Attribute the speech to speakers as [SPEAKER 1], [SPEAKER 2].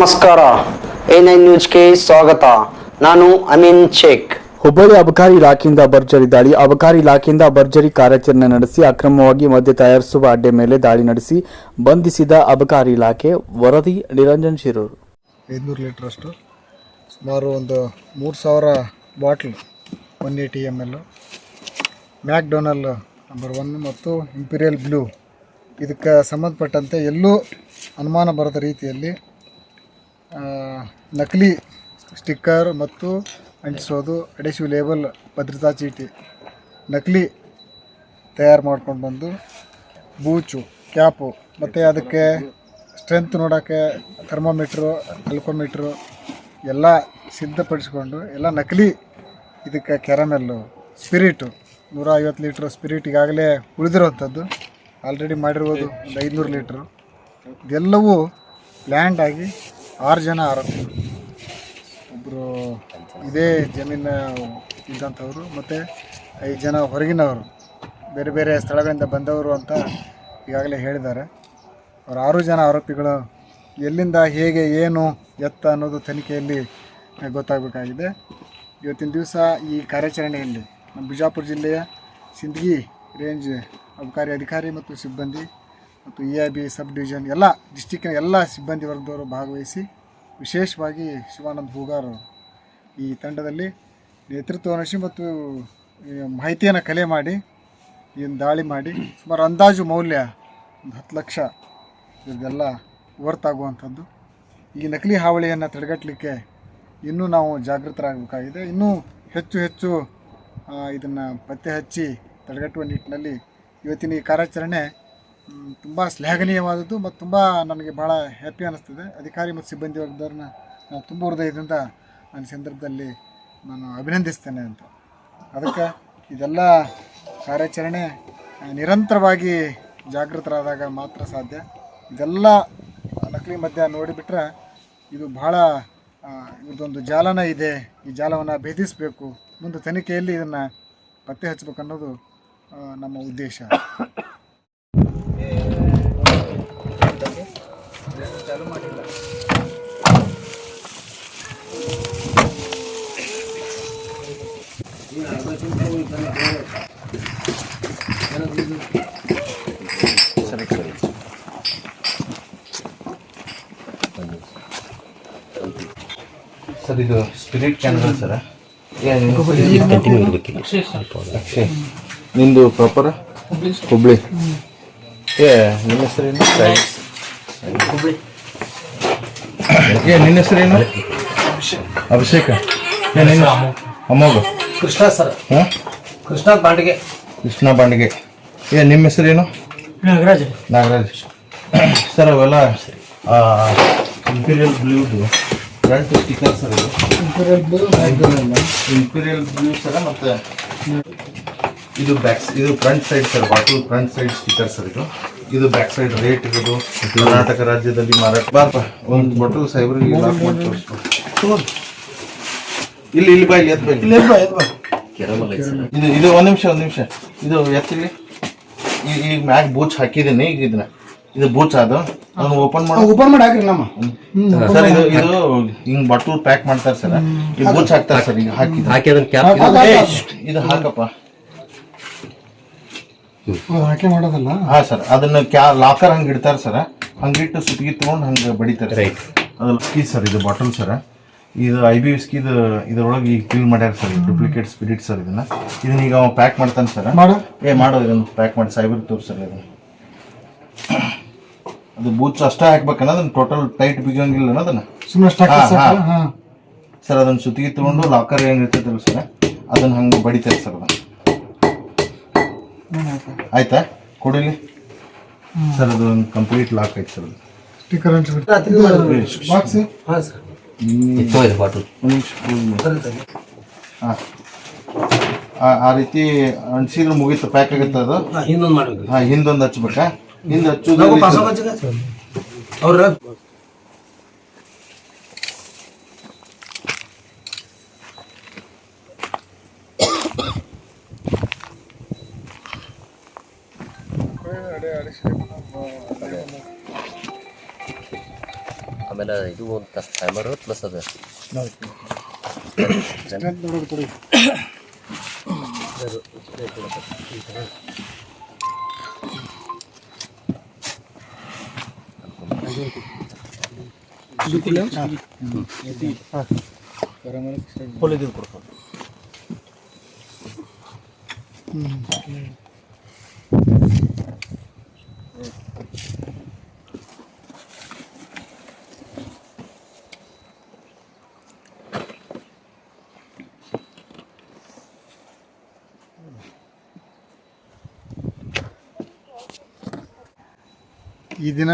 [SPEAKER 1] ನಮಸ್ಕಾರ. A9 ನ್ಯೂಸ್ಗೆ ಸ್ವಾಗತ. ನಾನು ಅಮೀನ್ ಶೇಖ್.
[SPEAKER 2] ಹುಬ್ಬಳ್ಳಿ ಅಬಕಾರಿ ಇಲಾಖೆಯಿಂದ ಭರ್ಜರಿ ದಾಳಿ. ಅಬಕಾರಿ ಇಲಾಖೆಯಿಂದ ಭರ್ಜರಿ ಕಾರ್ಯಾಚರಣೆ ನಡೆಸಿ ಅಕ್ರಮವಾಗಿ ಮದ್ಯ ತಯಾರಿಸುವ ಅಡ್ಡೆ ಮೇಲೆ ದಾಳಿ ನಡೆಸಿ ಬಂಧಿಸಿದ ಅಬಕಾರಿ ಇಲಾಖೆ. ವರದಿ ನಿರಂಜನ್ ಶಿರೂರು.
[SPEAKER 3] 500 ಲೀಟರ್ ಅಷ್ಟು, ಸುಮಾರು ಒಂದು 3000 ಬಾಟ್ಲ್ 180 ml ಮ್ಯಾಕ್ಡೊನಲ್ ನಂಬರ್ 1 ಮತ್ತು ಇಂಪೀರಿಯಲ್ ಬ್ಲೂ. ಇದಕ್ಕೆ ಸಂಬಂಧಪಟ್ಟಂತೆ ಎಲ್ಲೂ ಅನುಮಾನ ಬರದ ರೀತಿಯಲ್ಲಿ ನಕಲಿ ಸ್ಟಿಕ್ಕರ್ ಮತ್ತು ಅಂಟಿಸೋದು, ಅಡೆಸಿವ್ ಲೇಬಲ್, ಭದ್ರತಾ ಚೀಟಿ ನಕಲಿ ತಯಾರು ಮಾಡ್ಕೊಂಡು ಬಂದು ಬೂಚು, ಕ್ಯಾಪು ಮತ್ತು ಅದಕ್ಕೆ ಸ್ಟ್ರೆಂತ್ ನೋಡೋಕ್ಕೆ ಥರ್ಮೋಮೀಟ್ರು, ಅಲ್ಕೋಮೀಟ್ರು ಎಲ್ಲ ಸಿದ್ಧಪಡಿಸ್ಕೊಂಡು ಎಲ್ಲ ನಕಲಿ. ಇದಕ್ಕೆ ಕ್ಯಾರಮೆಲ್ಲು, ಸ್ಪಿರಿಟು 150 ಲೀಟ್ರ್ ಸ್ಪಿರಿಟ್ ಈಗಾಗಲೇ ಉಳಿದಿರೋವಂಥದ್ದು, ಆಲ್ರೆಡಿ ಮಾಡಿರ್ಬೋದು ಒಂದು 500 ಲೀಟ್ರು. ಇದೆಲ್ಲವೂ ಲ್ಯಾಂಡ್ ಆಗಿ 6 ಜನ ಆರೋಪಿಗಳು. ಒಬ್ಬರು ಇದೇ ಜಮೀನು ಇದ್ದಂಥವ್ರು ಮತ್ತು 5 ಜನ ಹೊರಗಿನವರು, ಬೇರೆ ಬೇರೆ ಸ್ಥಳಗಳಿಂದ ಬಂದವರು ಅಂತ ಈಗಾಗಲೇ ಹೇಳಿದ್ದಾರೆ. ಅವರು 6 ಜನ ಆರೋಪಿಗಳು ಎಲ್ಲಿಂದ, ಹೇಗೆ, ಏನು, ಎತ್ತ ಅನ್ನೋದು ತನಿಖೆಯಲ್ಲಿ ಗೊತ್ತಾಗಬೇಕಾಗಿದೆ. ಇವತ್ತಿನ ದಿವಸ ಈ ಕಾರ್ಯಾಚರಣೆಯಲ್ಲಿ ನಮ್ಮ ಬಿಜಾಪುರ ಜಿಲ್ಲೆಯ ಸಿಂದಗಿ ರೇಂಜ್ ಅಬಕಾರಿ ಅಧಿಕಾರಿ ಮತ್ತು ಸಿಬ್ಬಂದಿ ಮತ್ತು EIB ಸಬ್ ಡಿವಿಷನ್ ಎಲ್ಲ ಡಿಸ್ಟಿಕ್ಕಿನ ಎಲ್ಲ ಸಿಬ್ಬಂದಿ ವರ್ಗದವರು ಭಾಗವಹಿಸಿ, ವಿಶೇಷವಾಗಿ ಶಿವಾನಂದ್ ಹೂಗಾರ್ ಈ ತಂಡದಲ್ಲಿ ನೇತೃತ್ವ ವಹಿಸಿ ಮತ್ತು ಮಾಹಿತಿಯನ್ನು ಕಲೆ ಮಾಡಿ ಏನು ದಾಳಿ ಮಾಡಿ ಸುಮಾರು ಅಂದಾಜು ಮೌಲ್ಯ 10 ಲಕ್ಷ ಇದೆಲ್ಲ ಹೊರತಾಗುವಂಥದ್ದು. ಈ ನಕಲಿ ಹಾವಳಿಯನ್ನು ತಡೆಗಟ್ಟಲಿಕ್ಕೆ ಇನ್ನೂ ನಾವು ಜಾಗೃತರಾಗಬೇಕಾಗಿದೆ. ಇನ್ನೂ ಹೆಚ್ಚು ಇದನ್ನು ಪತ್ತೆ ಹಚ್ಚಿ ತಡೆಗಟ್ಟುವ ನಿಟ್ಟಿನಲ್ಲಿ ಇವತ್ತಿನ ಈ ಕಾರ್ಯಾಚರಣೆ ತುಂಬ ಶ್ಲಾಘನೀಯವಾದದ್ದು ಮತ್ತು ತುಂಬ ನನಗೆ ಭಾಳ ಹ್ಯಾಪಿ ಅನ್ನಿಸ್ತದೆ. ಅಧಿಕಾರಿ ಮತ್ತು ಸಿಬ್ಬಂದಿ ವರ್ಗದವ್ರನ್ನ ನಾನು ತುಂಬ ಹೃದಯದಿಂದ ನನ್ನ ಸಂದರ್ಭದಲ್ಲಿ ನಾನು ಅಭಿನಂದಿಸ್ತೇನೆ ಅಂತ. ಅದಕ್ಕೆ ಇದೆಲ್ಲ ಕಾರ್ಯಾಚರಣೆ ನಿರಂತರವಾಗಿ ಜಾಗೃತರಾದಾಗ ಮಾತ್ರ ಸಾಧ್ಯ. ಇದೆಲ್ಲ ನಕಲಿ ಮದ್ಯ ನೋಡಿಬಿಟ್ರೆ ಇದು ಭಾಳ ಇದೊಂದು ಜಾಲನ ಇದೆ, ಈ ಜಾಲವನ್ನು ಭೇದಿಸಬೇಕು, ಮುಂದೆ ತನಿಖೆಯಲ್ಲಿ ಇದನ್ನು ಪತ್ತೆ ಹಚ್ಚಬೇಕು ಅನ್ನೋದು ನಮ್ಮ ಉದ್ದೇಶ.
[SPEAKER 4] ಸರ್ ಇದು ಸ್ಪಿರಿಟ್ ಕ್ಯಾನ್ ಸರ್, ಅಕ್ಷಯ್ ನಿಂದು ಪ್ರಾಪರ್ ಹುಬ್ಳಿ. ನಿಮ್ಮ ಹೆಸರೇನು? ಹುಬ್ಳಿ. ನಿನ್ನ ಹೆಸರೇನು? ಅಭಿಷೇಕ. ನಿನ್ನ ಅಮೋಘ.
[SPEAKER 5] ಕೃಷ್ಣ ಸರ್.
[SPEAKER 4] ಹಾಂ,
[SPEAKER 5] ಕೃಷ್ಣ ಬಾಂಡಿಗೆ.
[SPEAKER 4] ಕೃಷ್ಣ ಬಾಂಡಿಗೆ. ನಿಮ್ಮ ಹೆಸರೇನು? ನಾಗರಾಜ್. ಸರ್ ಅವೆಲ್ಲ ಇಂಪೀರಿಯಲ್ ಬ್ಲೂದು ಫ್ರಂಟ್ ಸ್ಟಿಕ್ಕರ್ ಸರ್. ಇದು ಇಂಪೀರಿಯಲ್ ಬ್ಲೂ ಸರ. ಮತ್ತು ಇದು ಇದು front side sir, bottle front side sticker sir. ಇದು ಬ್ಯಾಕ್ ಸೈಡ್ ರೇಟ್ ಇರೋದು. ಕರ್ನಾಟಕ ರಾಜ್ಯದಲ್ಲಿ ಮಾರಾಟ. ಬಾರಪ್ಪ ಒಂದು ಬಾಟಲ್ ಸೈಬ್ರಿಗೆ ಲಾಕ್ ಮಾಡಿ ತೋರಿಸ್ಬೋದು. ಇಲ್ಲಿ ಬಾ, ಇಲ್ಲಿ ಎತ್ ಬಾ. ಇದು ಒಂದು ನಿಮಿಷ ಇದು ಎತ್ತಿಲಿ. ಈಗ ಮ್ಯಾಗ್ ಬೂಚ್ ಹಾಕಿದ್ದೀನಿ. ಈಗ ಇದು ಬೂಚ್ ಅದು, ಅದನ್ನ ಓಪನ್ ಮಾಡಿ
[SPEAKER 3] ಹಾಕ್ರಿ ನಮ್ಮ
[SPEAKER 4] ಸರ್. ಇದು ಹಿಂಗ್ ಬಾಟಲ್ ಪ್ಯಾಕ್ ಮಾಡ್ತಾರೆ ಸರ್, ಇದು ಬೂಚ್ ಹಾಕ್ತಾರೆ ಸರ್. ಈಗ ಹಾಕಿ ಇದು ಹಾಕಪ್ಪ.
[SPEAKER 3] ಹಾಕಿ ಮಾಡೋದಲ್ಲ.
[SPEAKER 4] ಹಾ ಸರ್, ಅದನ್ನ ಲಾಕರ್ ಹಂಗೆ ಇಡ್ತಾರೆ ಸರ್. ಹಂಗಿಟ್ಟು ಸುತ್ತಿಗೆ ತಗೊಂಡು ಹಂಗೆ ಬಡಿತಾರೆ. ರೈಟ್. ಅದ್ರಲ್ಲಿ ವಿಸ್ಕಿ ಸರ್, ಇದು ಬಾಟಲ್ ಸರ್. ಇದು IB ವಿಸ್ಕಿ. ಇದ್ರೊಳಗೆ ಈಗ ಫಿಲ್ ಮಾಡ್ಯಾರ ಸರ್, ಡೂಪ್ಲಿಕೇಟ್ ಸ್ಪಿರಿಟ್ ಸರ್. ಇದನ್ನ ಈಗ ಅವ ಪ್ಯಾಕ್ ಮಾಡ್ತಾನೆ ಸರ್. ಮಾಡೋ ಇದನ್ನು ಪ್ಯಾಕ್ ಮಾಡಿ ಸೈಬರ್ ತೋರಿಸ್ರಿ. ಅದನ್ನ ಅದು ಬೂಚ್ ಅಷ್ಟೇ ಹಾಕ್ಬೇಕನ್ನ, ಅದನ್ನ ಟೋಟಲ್ ಟೈಟ್ ಬಿಗಿಯಂಗಿಲ್ಲ ಅನ್ನೋದನ್ನ ಸರ್. ಅದನ್ನ ಸುತ್ತಿಗೆ ತಗೊಂಡು ಲಾಕರ್ ಏನಿರ್ತೈತಲ್ಲ ಸರ್, ಅದನ್ನ ಹಂಗೆ ಬಡಿತಾರೆ ಸರ್. ಅದನ್ನ ಆಯ್ತಾ? ಕೊಡಿಲಿ ಸರ್. ಅದು ಒಂದು ಕಂಪ್ಲೀಟ್ ಲಾಕ್ ಐತೆ ಸರ್. ಆ ರೀತಿ ಅನ್ಸಿದ್ರೆ ಮುಗೀತು, ಪ್ಯಾಕ್ ಆಗುತ್ತೆ ಅದು. ಹಿಂದೊಂದು ಹಚ್ಬೇಕಾ? ಹಿಂದೆ ಹಚ್ಚೋದು ಅವ್ರ
[SPEAKER 6] ಆಮೇಲೆ ಇದು ಒಂದು ಟೈಮರು ಪ್ಲಸ್ ಅದು
[SPEAKER 3] ನೋಡೋದು ಕೊಡಿ.
[SPEAKER 5] ಫುಲ್ ಇದು ಕೊಡ್ಕೊಂಡು
[SPEAKER 3] ಈ ದಿನ